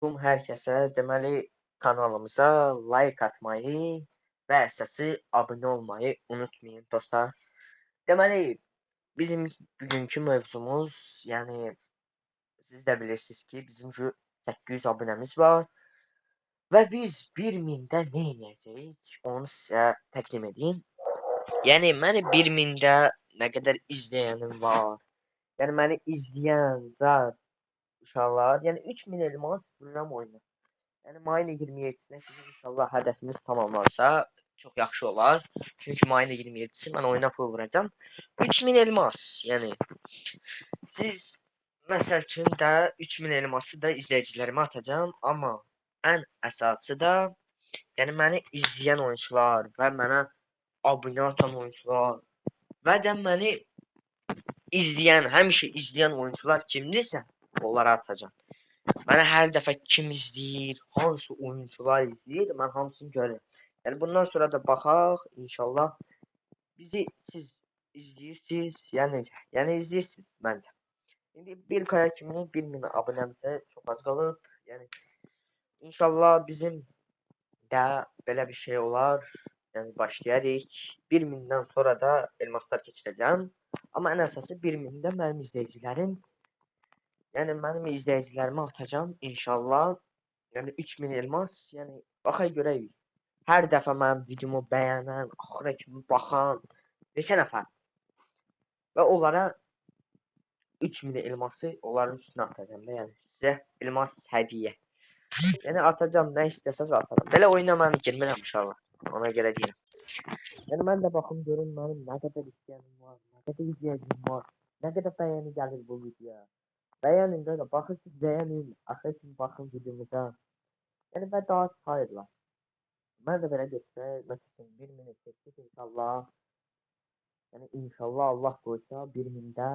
Hər kəsə deməli kanalımıza like atmayı və əsası abunə olmayı unutmayın dostlar. Deməli bizim bugünkü mövzumuz, yəni siz də bilirsiniz ki, bizim 800 abunəmiz var və biz 1000-də nə edəcəyik, onu sizə təqdim edeyim. Yəni məni 1000-də nə qədər izləyənim var. Yəni məni izləyən zat uşaqlar, yəni 3000 elmas vururam oyuna. Yəni mayın 27-sinə kimi inşallah hədəfimiz tamamlansa çox yaxşı olar. Çünki mayın 27-si mən oyuna pul vuracam. 3000 elmas. Yəni siz məsəl üçün də 3000 elması da izləyicilərimə atacağam, amma ən əsası da yəni məni izləyən oyunçular və mənə abunə atan oyunçular və də məni izləyən, həmişə izləyən oyunçular kimdirsə, onlara atacağam. Mənə hər dəfə kim izləyir, hansı oyunçular izləyir, mən hamısını görürəm. Yəni bundan sonra da baxaq, inşallah bizi siz izləyirsiniz, yəni izləyirsiniz məncə. İndi bir kaya kimi 1000 abunəmizə çox az qalıb. Yəni inşallah bizim də belə bir şey olar. Yəni başlayarıq. 1000-dən sonra da elmaslar keçirəcəm. Amma ən əsası 1000-də mənim izləyicilərim, yəni mənim izləyicilərimə atacağam inşallah. Yəni 3000 elmas, yəni baxay görək. Hər dəfə mənim videomu bəyənən, axıra kimi baxan neçə nəfər və onlara 3000 elması onların üstünə atacağam da, yəni sizə elmas hədiyyə. Yəni atacağam, nə istəsəz ataram. Belə oyuna mən girmirəm inşallah. Ona görə deyirəm. Yəni mən də baxım görüm mənim nə qədər istəyənim var, nə qədər izləyicim var, nə qədər bəyəni gəlir bu videoya. Bəyənin də baxın siz bəyənin, axıra kimi baxın videomuza. Yəni və daha sayırlar. Mən də belə götürək, məsələn 1000 keçdik inşallah. Yəni inşallah Allah qoysa 1000-də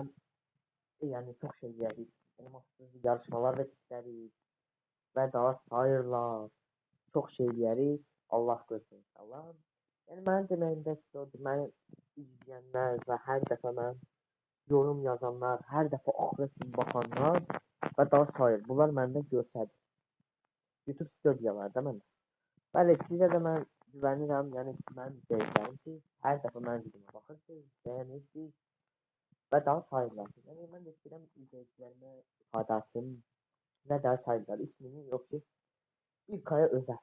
yəni çox şey eləyərik. Elmassız yarışmalar da keçərik və daha sayırlar. Çox şey eləyərik. Allah qoysa inşallah. Yəni mənim deməyimdə sizə odur. Məni izləyənlər və hər dəfə mən yorum yazanlar, hər dəfə axıra kimi baxanlar və daha sayır. Bunlar məndə göstərir. YouTube studyalarda məndə. Bəli, sizə də mən güvənirəm. Yəni mənim izləyicilərim ki, hər dəfə mənim videoma baxırsınız, bəyənirsiniz və daha sayırlar. Yəni mən də istəyirəm izləyicilərimə ifadə atım və daha sayırlar. 3000 yox ki, bir kaya özəl.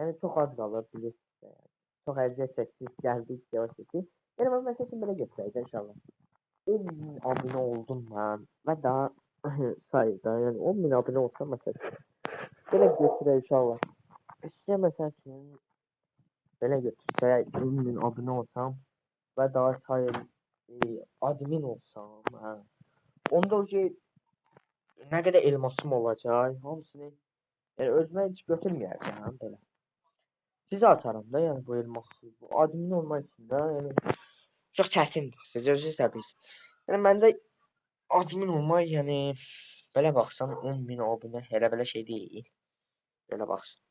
Yəni çox az qalır bilirsiniz. Yəni. Çox əziyyət çəkdik, gəldik, yavaş ki. Yəni mən məsəl üçün belə götürək inşallah. 10.000 abunə oldum mən və daha sayıda, yəni 10.000 abunə olsam məsəl üçün. Belə götürək inşallah. Sizə məsəl üçün belə götürsək 10.000 abunə olsam və daha sayın admin olsam, hə. Onda o şey nə qədər elmasım olacaq, hamısını yəni özümə heç götürməyəcəm belə. Sizə atarım da, yəni bu elması. Bu admin olmaq üçün də, yəni çox çətindir. Siz özünüz də bilirsiniz. Yəni məndə admin olmaq, yəni belə baxsan 10.000 abunə elə belə şey deyil. Belə baxsan.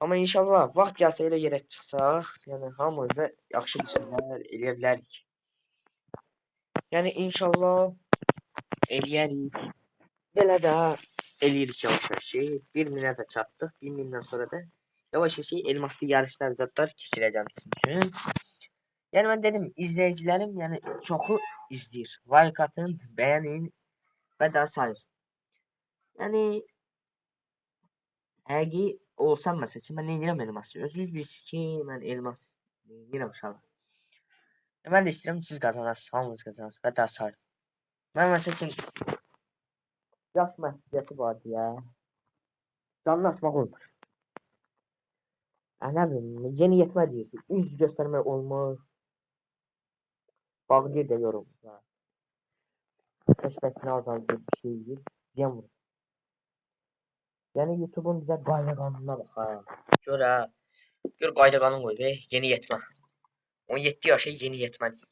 Amma inşallah vaxt gəlsə elə yerə çıxsaq, yəni hamımıza yaxşı bir şeylər eləyə bilərik. Yəni inşallah eləyərik. Belə də eləyirik yavaş-yavaş. 1000-ə də çatdıq. 1000-dən sonra da yavaş-yavaş elmaslı yarışlar zadlar keçirəcəm sizin üçün. Yəni mən dedim, izləyicilərim yəni çoxu izləyir. Like atın, bəyənin və daha sayır. Yəni həqiqi olsam məsəl üçün mən nə edirəm elması? Özünüz bilirsiniz ki, mən elmas edirəm uşaqlar. Mən də istəyirəm siz qazanasınız, hamınız qazanasınız və daha sayır. Mən məsəl üçün yaş məhdudiyyəti var deyə canını açmaq olmur. Nə bilim, yeni yetmə deyir. Üz göstərmək olmur. Bağlayır da yorulmur. Keşfətini azaldır bir şey deyir. Ziyan vurur. Yəni YouTube'un bizə qayda qanununa bax ha. Gör ha. Gör qayda qanun qoy be. Yeni yetmə. 17 yaşa yeni yetmə deyir.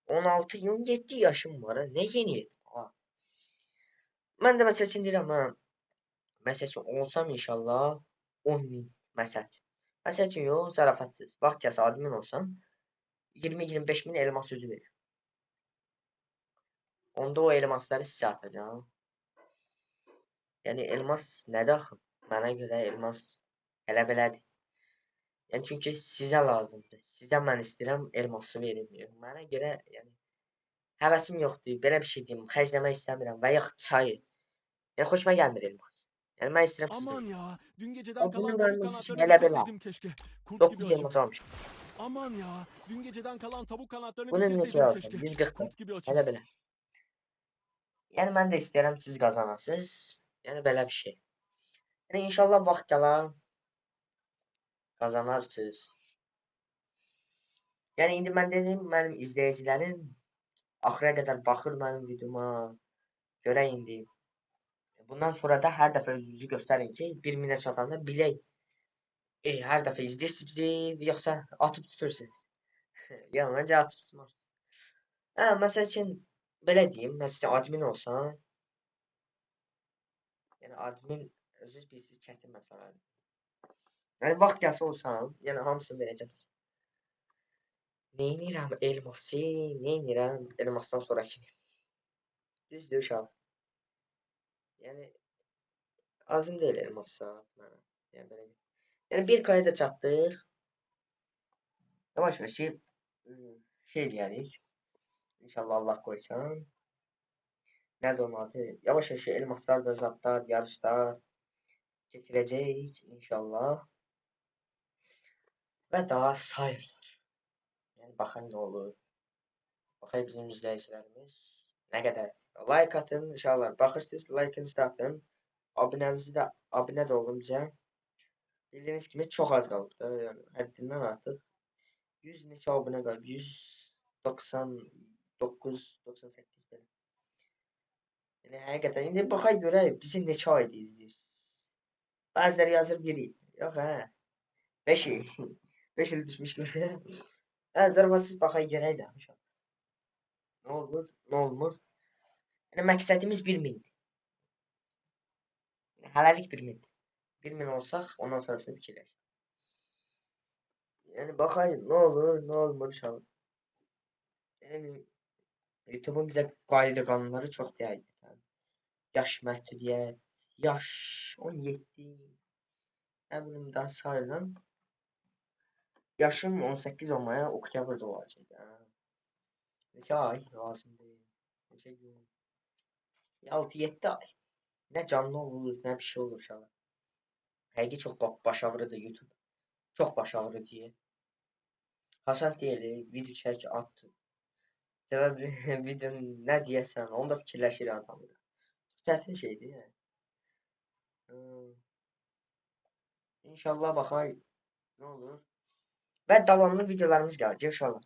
16, 17 yaşım var ha. Nə yeni yetmə ha. Mən də məsəl üçün deyirəm ha. Məsəl üçün olsam inşallah 10.000 məsəl. Məsəl üçün yox, zarafatsız. Vaxt gəlsə admin olsam 20-25 min elmas sözü verir. Onda o elmasları sizə atacağım. Yəni elmas nədir axı? Mənə görə elmas elə belədir. Yəni çünki sizə lazımdır. Sizə mən istəyirəm elması verim. Mənə görə yəni həvəsim yoxdur. Belə bir şey deyim. Xərcləmək istəmirəm və yaxud çay. Yəni xoşuma gəlmir elmas. Yəni mən istəyirəm sizə Aman verim. ya, dün geceden kalan Bunu tavuk vermesi için kanatlarını hele belə bitirseydim keşke. Kurt gibi 9 açım. elmas almışam. Aman ya, dün geceden kalan tavuk kanatlarını Bunu neçə bitirseydim alsam? keşke. 140 Kurt gibi açım. Elə belə. Yəni mən də istəyirəm siz qazanasınız. Yəni belə bir şey. Yəni inşallah vaxt gələr qazanarsınız. Yəni indi mən dedim, mənim izləyicilərim axıra qədər baxır mənim videoma. Görə indi. Bundan sonra da hər dəfə özünüzü göstərin ki, 1000-ə çatanda bilək. Hər dəfə izləyirsiniz bizi, yoxsa atıb tutursunuz. Yəni məncə atıb tutmaz. Məsəl üçün belə deyim, məsəl üçün admin olsam, yəni admin özünüz bilirsiniz çətin məsələdir. Yəni vaxt gəlsə olsam, yəni hamısını verəcəm. Neynirəm elması, neynirəm elmasdan sonrakini. Düzdür uşaq. Yəni azım deyil elmas saat mənə. Yəni belə. Yəni 1K-ya da çatdıq. Yavaş-yavaş şey eləyərik. İnşallah Allah qoysan. Nədir onun adı? Yavaş-yavaş elmaslar da zadlar, yarışlar keçirəcəyik inşallah. Və daha sayırlar. Yəni baxın nə olur. Baxay bizim izləyicilərimiz nə qədər. Like atın inşallah. Baxırsınız, like-ınızı da atın. Abunənizi də abunə də olun bizə. Bildiyiniz kimi çox az qalıb da, yəni həddindən artıq. 100 neçə abunə qalıb? 199, 98 belə. Yəni həqiqətən indi baxay görək bizi neçə ayda izləyirsiniz. Bəziləri yazır 1 il. Yox 5 il. 5 il düşmüş görə. Zərbətsiz baxay görək də. Nə olur, nə olmur. Yəni məqsədimiz 1000-dir. Yəni, hələlik 1000. 1000 olsaq, ondan sonrasını fikirləşək. Yəni baxay nə olur, nə olmur inşallah. Yəni YouTube'un bizə qayda qanunları çox deyil. Yəni, yaş məhdudiyyət, yaş 17, nə bilim daha sayılan. Yaşım 18 olmaya oktyabrda olacaq. Yəni. Neçə ay lazımdır? Neçə gün? 6-7 ay. Nə canlı olur, nə bir şey olur inşallah. Həqiqi çox baş ağrıdır YouTube. Çox baş ağrı deyir. Hasan deyir, video çək, at. Gələ bir video nə deyəsən, onu da fikirləşir adam. Çətin şeydir yəni. İnşallah baxay nə olur. Və davamlı videolarımız gələcək inşallah.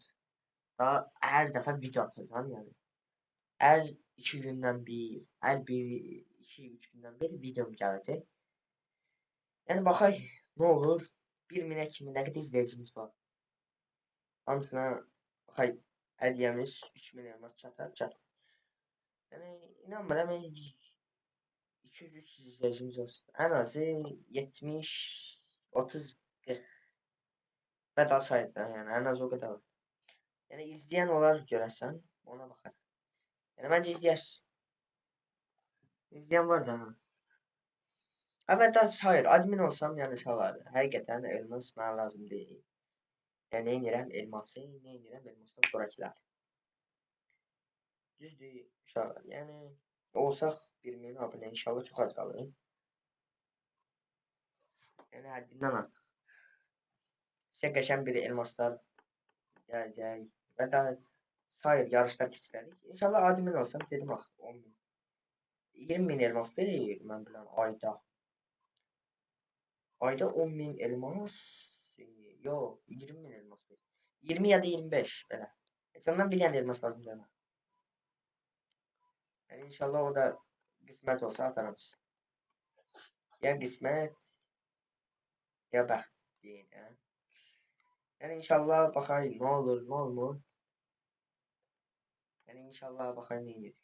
Daha hər dəfə video atacağam yəni. Hər 2 gündən bir, hər 2-3 gündən bir videom gələcək. Yəni baxay nə olur. 1000-ə kimi nə qədər izləyicimiz var. Hamısına baxay hədiyyəmiz 3000 elmas çatar. Yəni inanmıram 200-300 izləyicimiz olsun. Ən azı 70, 30, 40 və daha sayıda yəni ən az o qədər. Yəni izləyən olar görəsən, ona baxar. Yəni məncə izləyərsən. İzləyən var da. Əvvəldən sayır, admin olsam yəni uşaqlar. Həqiqətən elmas mənə lazım deyil. Yəni neynirəm elması, neynirəm elmasdan sonrakilər. Düzdür uşaqlar. Yəni olsaq 1000 abunə inşallah çox az qalır. Yəni həddindən artıq. Sizə qəşəng bir elmaslar gələcək və daha sayır yarışlar keçilərik. İnşallah admin olsam dedim axı 10.000. 20.000 elmas verir mən bilən ayda. Ayda 10.000 elmas. Yox, 20.000 elmas verir. 20 ya da 25 belə. Heç ondan bir dənə elmas lazım deyil. Yəni inşallah o da qismət olsa atarım sizə. Ya qismət, ya bəxt deyin, hə. Yəni inşallah baxay nə olur, nə olmur. Yəni inşallah baxay nə edirik.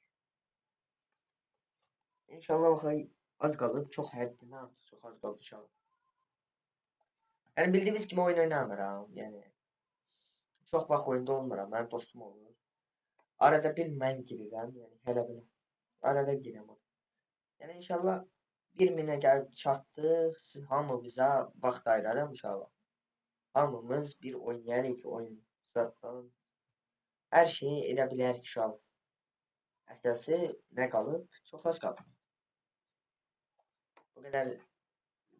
İnşallah baxay az qalıb, çox həddindən artıq çox az qalıb inşallah. Yəni bildiyiniz kimi oyun oynamıram, yəni çox vaxt oyunda olmuram, mənim dostum olur. Arada bir mən girirəm, yəni hələ belə. Arada girirəm. Yəni inşallah 1000'e gəlib çatdıq. Hamımıza vaxt ayırarım uşaqlar. Hamımız bir oynayarıq, oyun zatdan. Hər şeyi elə bilərik uşaqlar. Əsası nə qalıb? Çox az qalıb. Bu qədər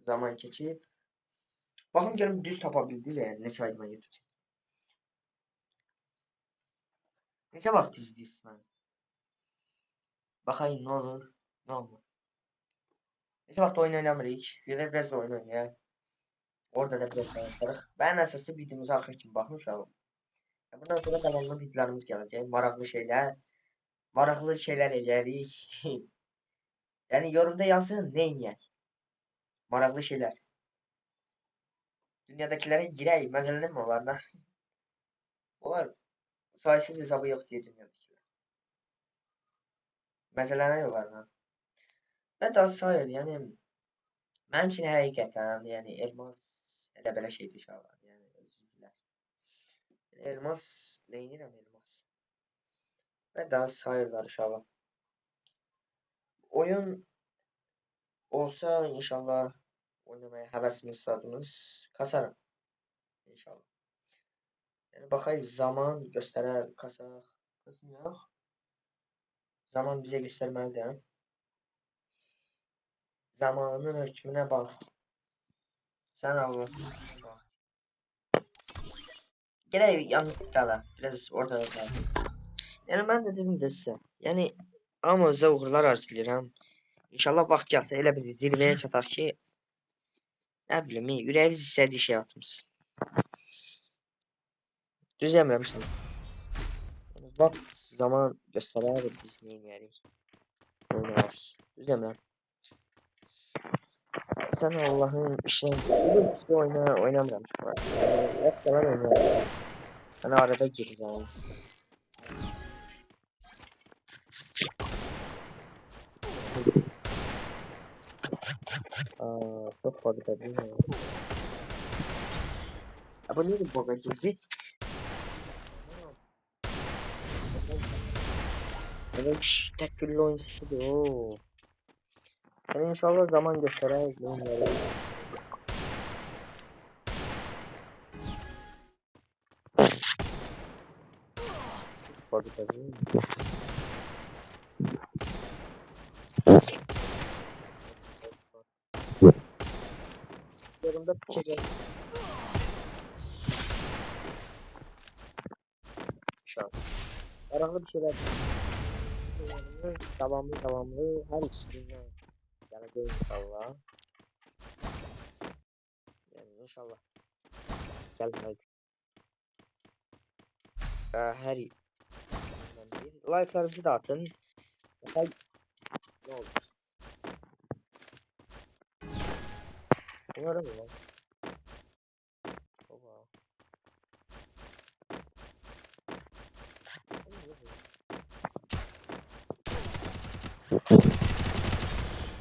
zaman keçib. Baxın görüm düz tapa bildiniz yəni neçə aydıma YouTube. Neçə vaxt izləyirsiniz məni? Baxayım nə olur, nə olmur. Neçə vaxt oyun oynamırıq. Biraz da oyun oynayaq. Orada da biraz danışarıq. Mən əsası videomuza axır kimi baxın uşaqlar. Bundan sonra davamlı videolarımız gələcək. Maraqlı şeylər eləyərik. Yəni yorumda yazın nə eləyək. Maraqlı şeylər. Dünyadakilərə girək, məzələnmə onlardan. Onlar sayısız hesabı yox deyə dünyadakilər. Məzələnək onlardan. Və daha sayır, yəni mənim üçün həqiqətən, yəni elmas elə belə şeydir uşaqlar. Yəni özünüz bilərsiniz. Elmas neyinirəm elmas? Və daha sayırlar uşaqlar. Oyun olsa inşallah oynamaya həvəsimiz sadımız kasarım. İnşallah. Yəni baxayıq zaman göstərər, kasaq, kasmayaq. Zaman bizə göstərməlidir. Zamanın hökmünə bax. Sən Allah'ın bax. Gələk yanlıqlara, biraz ortada qaldım. Yəni mən də dedim də sizə. Yəni hamınıza uğurlar arzulayıram. İnşallah vaxt gəlsə elə bir zirvəyə çataq ki, nə bilim, ürəyiniz istədiyi şey atmısınız. Düz demirəmsən. Yəni vaxt zaman göstərər biz nə edərik. Oynarıq. Düz demirəm. Sən Allah'ın işini bir oynamıram. Hep zaman oynayarım. Hani arada gireceğim. Çok fazla değil mi? Bu neydi bu gacıcı? Evet, tek türlü oyuncusu o. Yani inşallah zaman gösterer. Fazla değil mi? Yanımda fikir. Şu an. Arada bir şeyler. Devamlı her ikisinden geleceğiz inşallah. Yani inşallah. Gelmedi. Her like'larınızı da atın. Mesela ne oldu? Umarım ya.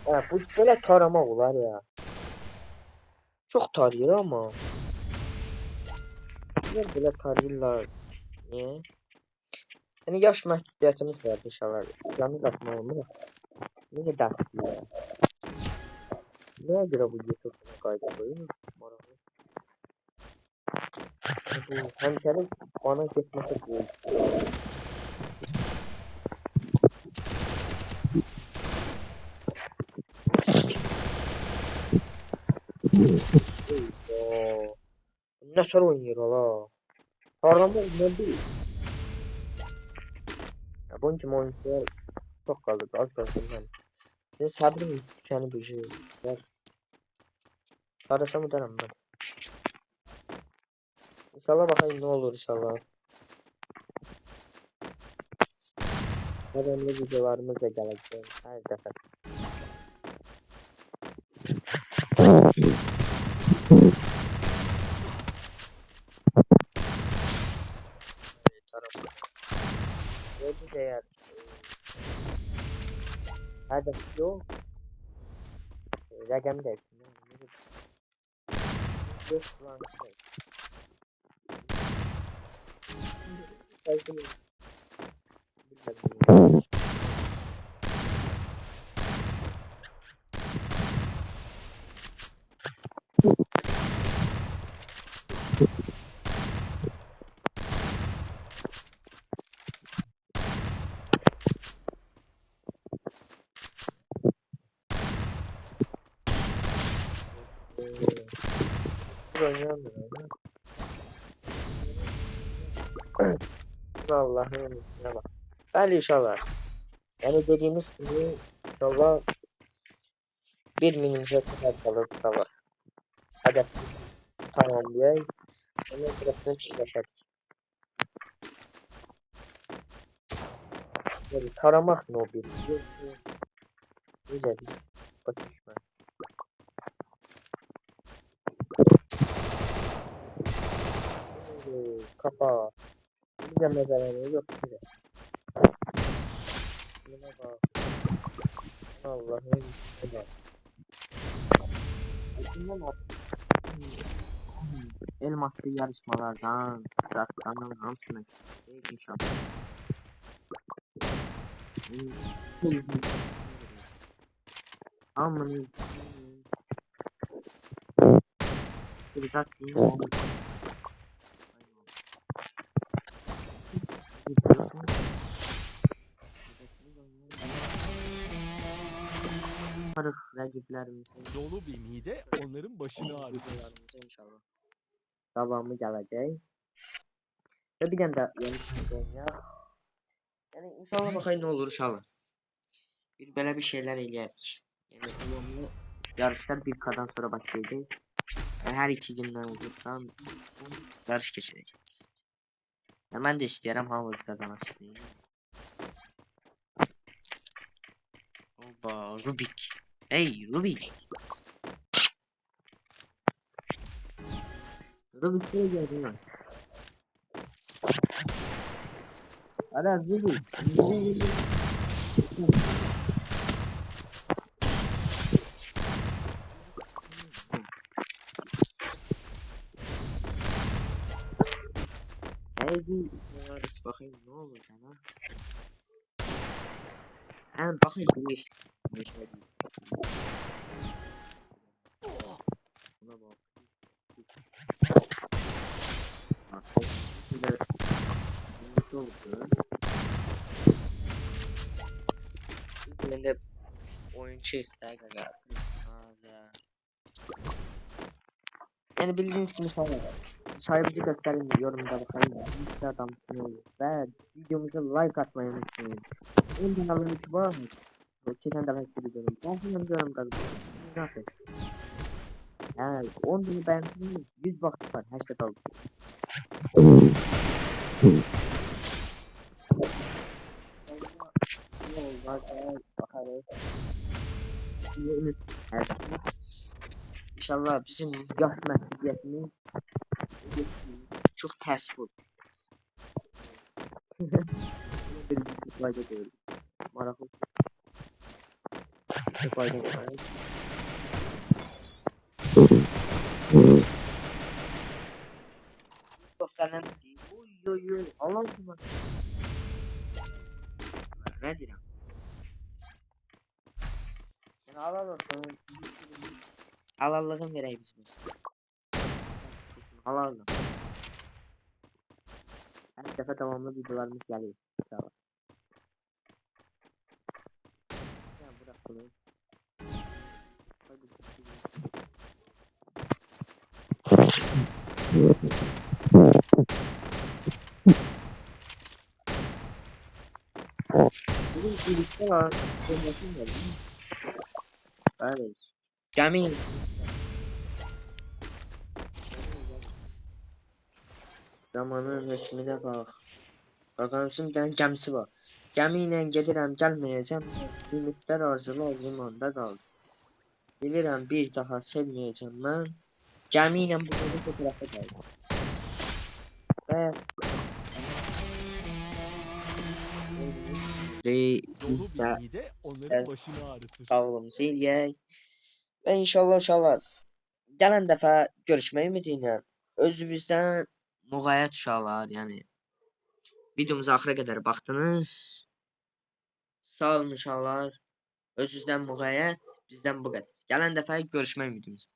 Baba. Bu böyle tarama olar ya. Çok tarıyor ama. Niye böyle tarıyorlar? Niye? Yani yaş məhdudiyyətimiz var inşallah. Canı qatmalımız. Necə dərsli ya? Nəyə görə bu YouTube-una qayda qoyun? Maraqlı. Həmçəlik bana getməsə qoyun. Ne çar oynuyor hala? Tarlama oynuyor değil. Bunun kimi oyuncular çok kaldı. Az kaldı. Sizin sabrım tükenib bir şey var. Arasam öderim ben. İnşallah bakayım ne olur inşallah. Önemli videolarımız da gelecek her defa. Tarafı. Gördü değer. Hedef yok. Rəqəm dəyişsin. Yox lan. Oynayamıyorum. Allah'ım ya bak. Hadi inşallah. Yani dediğimiz gibi inşallah bir minimize kadar kalır inşallah. Hadi tamamlayayım. Ondan sonrasını çıkacak. Yani taramak ne o bir? Güzel. Bakışma. Kafa. Bir de mezarları yok. Güzel. Buna bak. Allah'ım. Güzel. Bundan elmaslı yarışmalardan, kıratlardan hamsını inşallah. Amını kıracak değil mi? Tarık rakiplerimizin Dolu bir mide onların başını ağrıtır. videolarımıza inşallah devamı gelecek. Ve bir tane de yeni ya. Yani inşallah bakayım ne olur inşallah. Bir böyle bir şeyler eləyərik. Yani devamlı yarışlar bir kadan sonra başlayacak. Yani her iki günden olursan yarış geçirecek. Yani ben de isterim hamur kazanasın. Oba Rubik. Hey Rubik. Rubik şuraya geldin lan. Ara Rubik. Hey bir bakayım ne olur sana. Hem bakayım bu iş. Buna bak. Şimdi nasıl oldu? Ben de oyun çıktı gaga. Yani bildiğiniz gibi sana sahibici gösterin yorumda bakayım. Bir adam sunuyor. Ve videomuza like atmayı unutmayın. 10 bin alın var mı? Geçen defa videomu. Ben şimdi diyorum galiba. Nasıl? Yani 10 bini beğendiniz 100 vakit var. Hashtag aldım. İnşallah bizim yaş məsuliyyətimiz çok təəssüf olur. Bir fayda görürüz. Maraqlı bir fayda görürüz. Dostlarım oy oy oy Allah aşkına. Ne deyirəm? Yəni halal olsun. Halallığın verək bizim. Halal. Hər dəfə davamlı videolarımız gəlir. İnşallah. Ya bırak bunu. Hadi. Bugün birlikte var. Olmasın da. Evet. Gəmi. Zamanın hökmünə bax. Qaqamsın bir dənə gəmisi var. Gəmi ilə gedirəm, gəlməyəcəm. Limitlər arzulu limanda qaldı. Bilirəm bir daha sevməyəcəm mən. Gəmi ilə bu qədər fotoğrafa gəldim. Və Dolu biz bir də mide onların başını ağrıtır. sağlığımızı eləyək. Və inşallah gələn dəfə görüşmək ümidi ilə özünüzdən müğayət uşaqlar, yəni videomuza axıra qədər baxdınız. Sağ olun uşaqlar. Özünüzdən müğayət, bizdən bu qədər. Gələn dəfə görüşmək ümidimizlə.